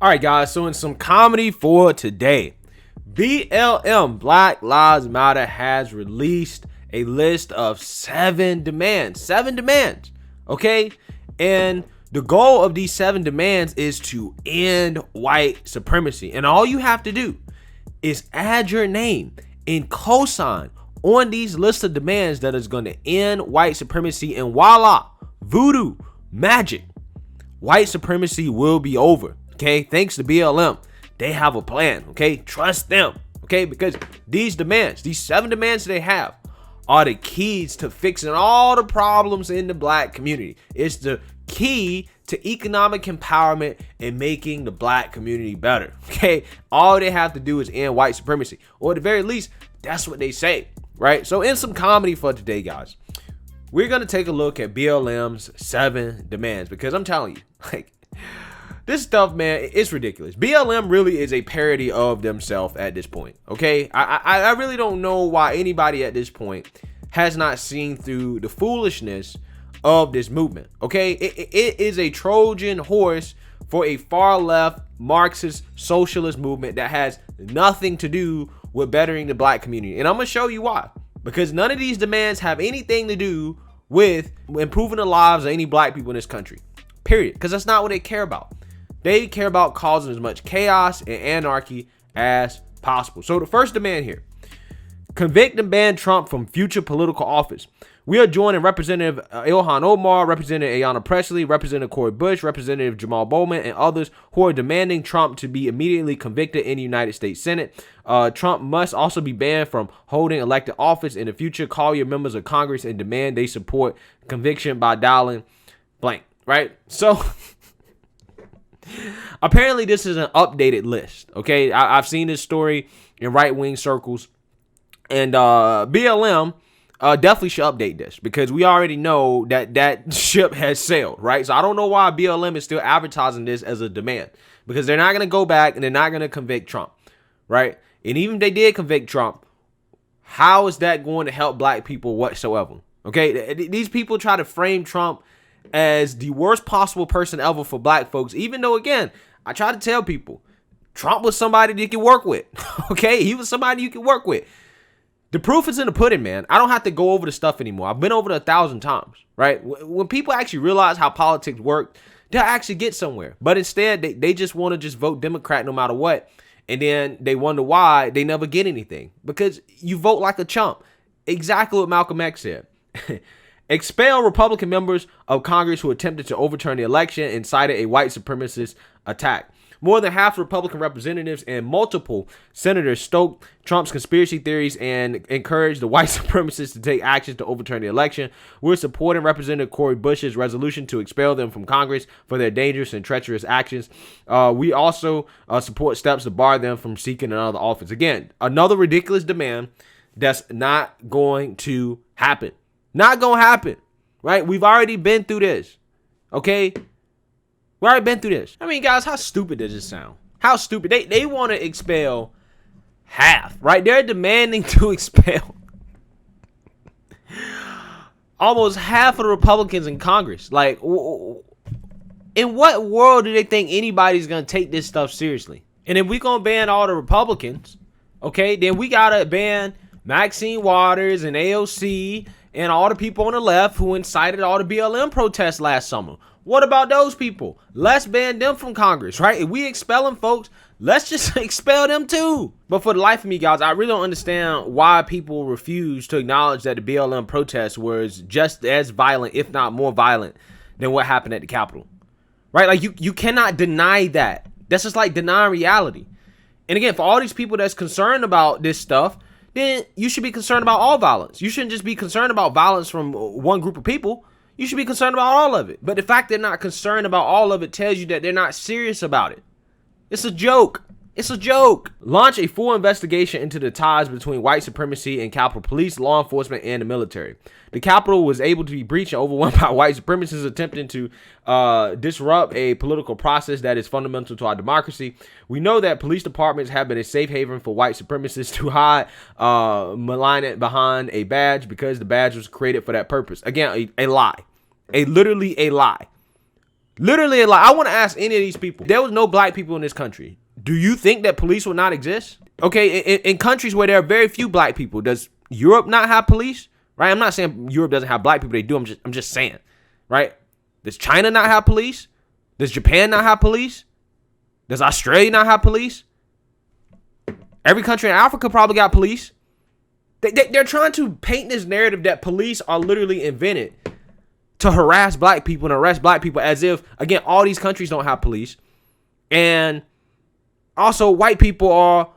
All right, guys, so in some comedy for today, BLM, Black Lives Matter, has released a list of 7 demands. 7 demands, okay? And the goal of these 7 demands is to end white supremacy. And all you have to do is add your name and cosign on these lists of demands that is going to end white supremacy. And voila, voodoo, magic, white supremacy will be over. Okay, thanks to BLM, they have a plan. Okay, trust them. Okay, because these demands, these 7 demands they have, are the keys to fixing all the problems in the black community. It's the key to economic empowerment and making the black community better. Okay, all they have to do is end white supremacy, or at the very least, that's what they say, right? So, in some comedy for today, guys, we're gonna take a look at BLM's 7 demands, because I'm telling you, like, this stuff, man, it's ridiculous. BLM really is a parody of themselves at this point, okay? I really don't know why anybody at this point has not seen through the foolishness of this movement, okay? It is a Trojan horse for a far-left Marxist socialist movement that has nothing to do with bettering the black community. And I'm going to show you why. Because none of these demands have anything to do with improving the lives of any black people in this country, period. Because that's not what they care about. They care about causing as much chaos and anarchy as possible. So the first demand here: convict and ban Trump from future political office. We are joining Representative Ilhan Omar, Representative Ayanna Pressley, Representative Cori Bush, Representative Jamal Bowman, and others who are demanding Trump to be immediately convicted in the United States Senate. Trump must also be banned from holding elected office in the future. Call your members of Congress and demand they support conviction by dialing blank, right? So apparently this is an updated list, okay? I've seen this story in right-wing circles, and BLM definitely should update this, because we already know that ship has sailed, right? So I don't know why BLM is still advertising this as a demand, because they're not going to go back and they're not going to convict Trump, right? And even if they did convict Trump, how is that going to help black people whatsoever? Okay, these people try to frame Trump as the worst possible person ever for black folks, even though, again, I try to tell people Trump was somebody that you can work with. Okay, he was somebody you can work with. The proof is in the pudding, man. I don't have to go over the stuff anymore. I've been over it 1,000 times, right? When people actually realize how politics work, they'll actually get somewhere. But instead, they just want to just vote Democrat no matter what. And then they wonder why they never get anything. Because you vote like a chump. Exactly what Malcolm X said. Expel Republican members of Congress who attempted to overturn the election and cited a white supremacist attack. More than half Republican representatives and multiple senators stoked Trump's conspiracy theories and encouraged the white supremacists to take action to overturn the election. We're supporting Representative Cori Bush's resolution to expel them from Congress for their dangerous and treacherous actions. We also support steps to bar them from seeking another office. Again, another ridiculous demand that's not going to happen. Not going to happen, right? We've already been through this, okay? We already been through this. I mean, guys, how stupid does this sound? How stupid? They want to expel half, right? They're demanding to expel almost half of the Republicans in Congress. Like, in what world do they think anybody's going to take this stuff seriously? And if we're going to ban all the Republicans, okay, then we got to ban Maxine Waters and AOC and all the people on the left who incited all the BLM protests last summer. What about those people? Let's ban them from Congress, right? If we expel them, folks, let's just expel them too. But for the life of me, guys, I really don't understand why people refuse to acknowledge that the BLM protests was just as violent, if not more violent, than what happened at the Capitol, right? Like, you cannot deny that. That's just like denying reality. And again, for all these people that's concerned about this stuff, then you should be concerned about all violence. You shouldn't just be concerned about violence from one group of people. You should be concerned about all of it. But the fact they're not concerned about all of it tells you that they're not serious about it. It's a joke. It's a joke. Launch a full investigation into the ties between white supremacy and Capitol Police, law enforcement, and the military. The Capitol was able to be breached and overwhelmed by white supremacists attempting to disrupt a political process that is fundamental to our democracy. We know that police departments have been a safe haven for white supremacists to hide, malign it behind a badge because the badge was created for that purpose. Again, a lie. Literally a lie. Literally, like, I want to ask any of these people, there was no black people in this country. Do you think that police will not exist? Okay, in countries where there are very few black people, does Europe not have police? Right? I'm not saying Europe doesn't have black people. They do. I'm just saying. Right? Does China not have police? Does Japan not have police? Does Australia not have police? Every country in Africa probably got police. They're trying to paint this narrative that police are literally invented to harass black people and arrest black people, as if, again, all these countries don't have police. And also, white people are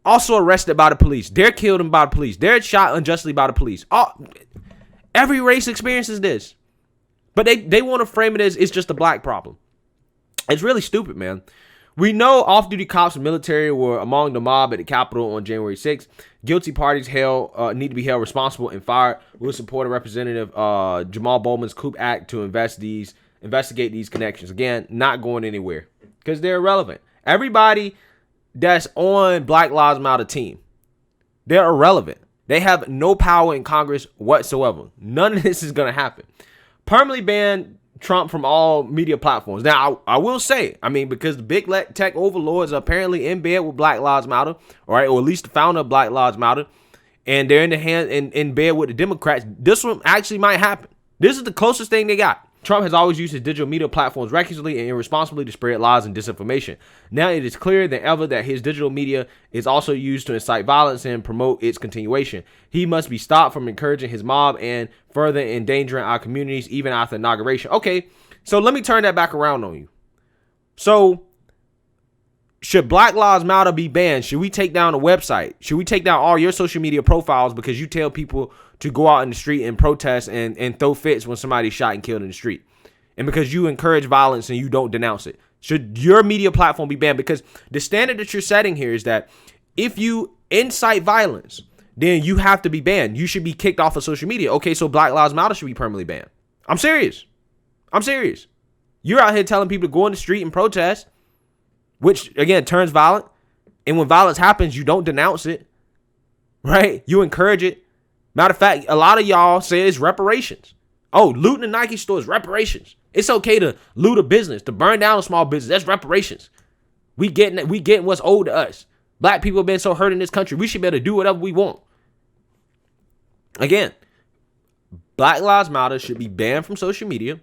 also arrested by the police. They're killed by the police. They're shot unjustly by the police. Every race experiences this. But they want to frame it as it's just a black problem. It's really stupid, man. We know off-duty cops and military were among the mob at the Capitol on January 6th. Guilty parties need to be held responsible and fired. We'll support a Representative Jamal Bowman's coup act to investigate these connections. Again, not going anywhere because they're irrelevant. Everybody that's on Black Lives Matter team, they're irrelevant. They have no power in Congress whatsoever. None of this is going to happen. Permanently ban Trump from all media platforms. Now, I will say, because the big tech overlords are apparently in bed with Black Lives Matter, all right, or at least the founder of Black Lives Matter, and they're in bed with the Democrats, this one actually might happen. This is the closest thing they got. Trump has always used his digital media platforms recklessly and irresponsibly to spread lies and disinformation. Now it is clearer than ever that his digital media is also used to incite violence and promote its continuation. He must be stopped from encouraging his mob and further endangering our communities even after inauguration. Okay, so let me turn that back around on you. So, should Black Lives Matter be banned? Should we take down the website? Should we take down all your social media profiles because you tell people to go out in the street and protest and throw fits when somebody's shot and killed in the street? And because you encourage violence and you don't denounce it? Should your media platform be banned? Because the standard that you're setting here is that if you incite violence, then you have to be banned. You should be kicked off of social media. Okay, so Black Lives Matter should be permanently banned. I'm serious. You're out here telling people to go in the street and protest, which, again, turns violent. And when violence happens, you don't denounce it, right? You encourage it. Matter of fact, a lot of y'all say it's reparations. Oh, looting a Nike store is reparations. It's okay to loot a business, to burn down a small business. That's reparations. We getting what's owed to us. Black people have been so hurt in this country. We should be able to do whatever we want. Again, Black Lives Matter should be banned from social media.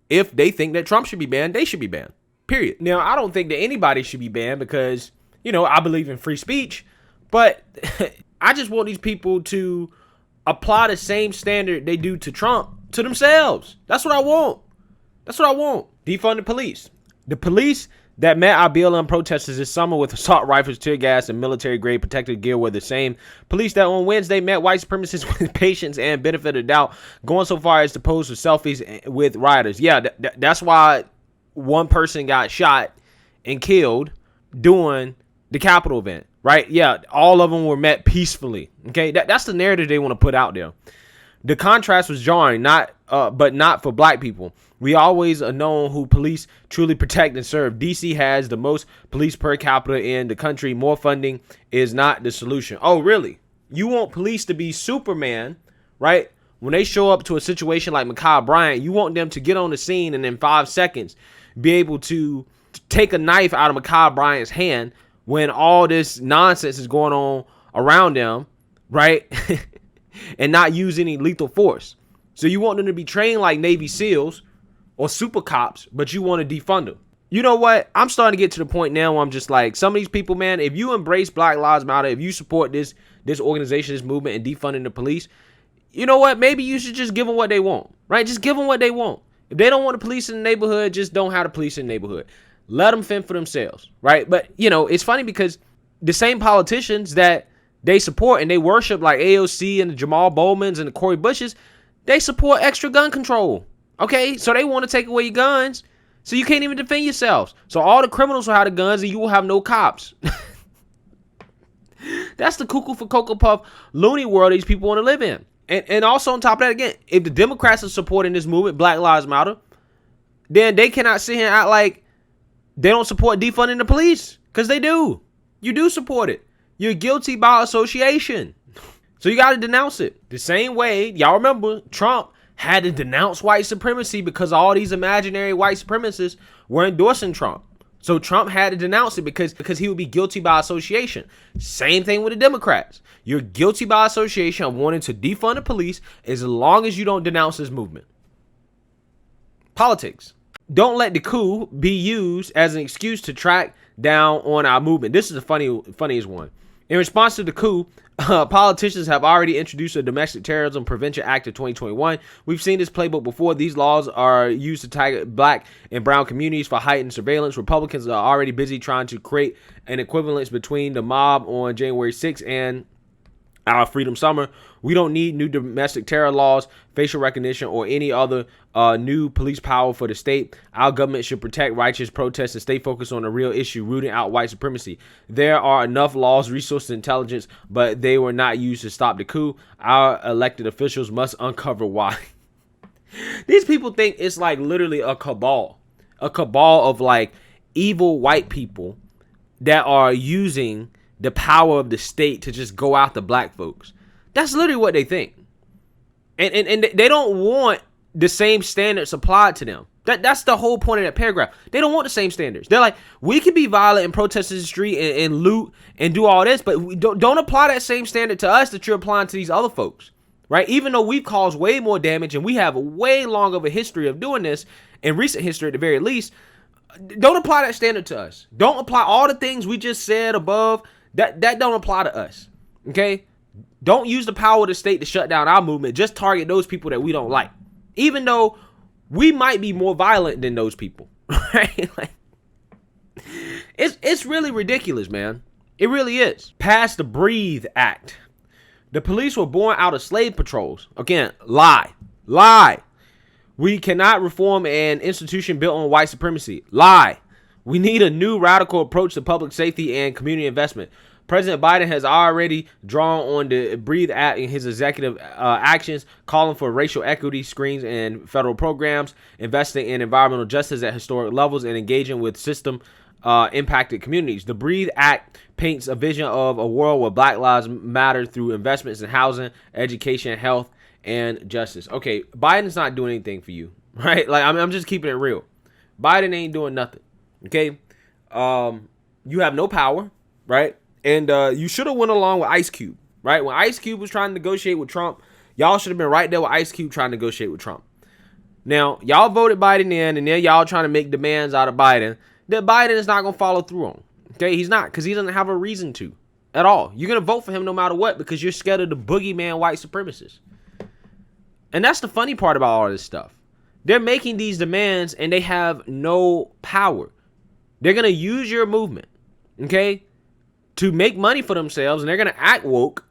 If they think that Trump should be banned, they should be banned. Period. Now, I don't think that anybody should be banned because, I believe in free speech. But I just want these people to apply the same standard they do to Trump to themselves. That's what I want. Defund the police. The police that met our BLM protesters this summer with assault rifles, tear gas, and military-grade protective gear were the same police that on Wednesday met white supremacists with patience and benefit of the doubt, going so far as to pose for selfies with rioters. Yeah, that's why one person got shot and killed during the Capitol event, right? Yeah, all of them were met peacefully. Okay, that's the narrative they want to put out there. The contrast was jarring, but not for black people. We always are known who police truly protect and serve. DC has the most police per capita in the country. More funding is not the solution. Oh, really? You want police to be Superman, right? When they show up to a situation like Ma'Khia Bryant, you want them to get on the scene and in 5 seconds be able to take a knife out of Ma'Khia Bryant's hand when all this nonsense is going on around them, right? And not use any lethal force. So you want them to be trained like Navy SEALs or super cops, but you want to defund them. You know what? I'm starting to get to the point now where I'm just like, some of these people, man, if you embrace Black Lives Matter, if you support this organization, this movement, and defunding the police, you know what? Maybe you should just give them what they want, right? Just give them what they want. If they don't want the police in the neighborhood, just don't have the police in the neighborhood. Let them fend for themselves, right? But, it's funny because the same politicians that they support and they worship, like AOC and the Jamal Bowmans and the Cori Bushes, they support extra gun control. Okay, so they want to take away your guns, so you can't even defend yourselves. So all the criminals will have the guns, and you will have no cops. That's the cuckoo for Cocoa Puff loony world these people want to live in. And also on top of that, again, if the Democrats are supporting this movement, Black Lives Matter, then they cannot sit here and act like they don't support defunding the police, because they do. You do support it. You're guilty by association. So you got to denounce it. The same way, y'all remember, Trump had to denounce white supremacy because all these imaginary white supremacists were endorsing Trump. So Trump had to denounce it because he would be guilty by association. Same thing with the Democrats. You're guilty by association of wanting to defund the police as long as you don't denounce this movement. Politics. Don't let the coup be used as an excuse to track down on our movement. This is the funniest one. In response to the coup, politicians have already introduced a Domestic Terrorism Prevention Act of 2021. We've seen this playbook before. These laws are used to target black and brown communities for heightened surveillance. Republicans are already busy trying to create an equivalence between the mob on January 6th and our Freedom Summer. We don't need new domestic terror laws, facial recognition, or any other new police power for the state. Our government should protect righteous protests and stay focused on the real issue, rooting out white supremacy. There are enough laws, resources, and intelligence, but they were not used to stop the coup. Our elected officials must uncover why. These people think it's like literally a cabal of like evil white people that are using the power of the state to just go after black folks. That's literally what they think. And they don't want the same standards applied to them. That's the whole point of that paragraph. They don't want the same standards. They're like, we can be violent and protest in the street and loot and do all this, but we don't apply that same standard to us that you're applying to these other folks, right? Even though we've caused way more damage and we have a way long of a history of doing this, in recent history at the very least, don't apply that standard to us. Don't apply all the things we just said above. That don't apply to us, okay? Don't use the power of the state to shut down our movement. Just target those people that we don't like, even though we might be more violent than those people, right? Like, it's really ridiculous, man. It really is. Pass the BREATHE Act. The police were born out of slave patrols. Again, lie. We cannot reform an institution built on white supremacy. Lie. We need a new radical approach to public safety and community investment. President Biden has already drawn on the BREATHE Act in his executive actions, calling for racial equity screens and federal programs, investing in environmental justice at historic levels, and engaging with system impacted communities. The BREATHE Act paints a vision of a world where Black lives matter through investments in housing, education, health, and justice. Okay, Biden's not doing anything for you, right? Like, I'm just keeping it real. Biden ain't doing nothing. Okay, you have no power, right? And you should have went along with Ice Cube, right? When Ice Cube was trying to negotiate with Trump, y'all should have been right there with Ice Cube trying to negotiate with Trump. Now, y'all voted Biden in, and then y'all trying to make demands out of Biden that Biden is not going to follow through on. Okay, he's not, because he doesn't have a reason to at all. You're going to vote for him no matter what because you're scared of the boogeyman white supremacists. And that's the funny part about all this stuff. They're making these demands and they have no power. They're going to use your movement, okay, to make money for themselves, and they're going to act woke,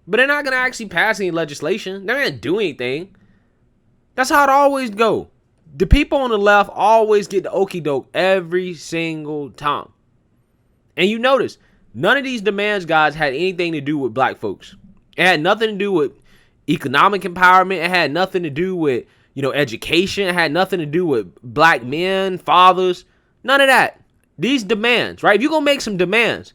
but they're not going to actually pass any legislation. They're not going to do anything. That's how it always go. The people on the left always get the okie doke every single time. And you notice, none of these demands, guys, had anything to do with black folks. It had nothing to do with economic empowerment. It had nothing to do with, education. It had nothing to do with black men, fathers. None of that. These demands, right? If you're going to make some demands,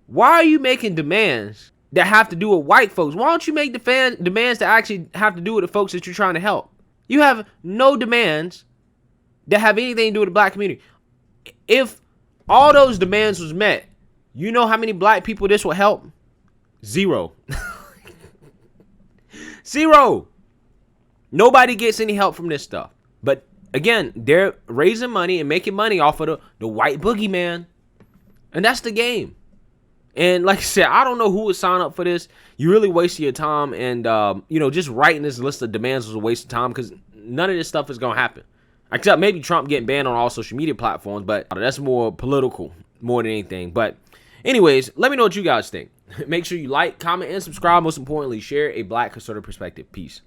why are you making demands that have to do with white folks? Why don't you make demands that actually have to do with the folks that you're trying to help? You have no demands that have anything to do with the black community. If all those demands was met, you know how many black people this will help? Zero. Zero. Nobody gets any help from this stuff. But again, they're raising money and making money off of the white boogeyman. And that's the game. And like I said, I don't know who would sign up for this. You really wasted your time. And, just writing this list of demands was a waste of time because none of this stuff is going to happen. Except maybe Trump getting banned on all social media platforms. But that's more political more than anything. But anyways, let me know what you guys think. Make sure you like, comment, and subscribe. Most importantly, share a black conservative perspective. Peace.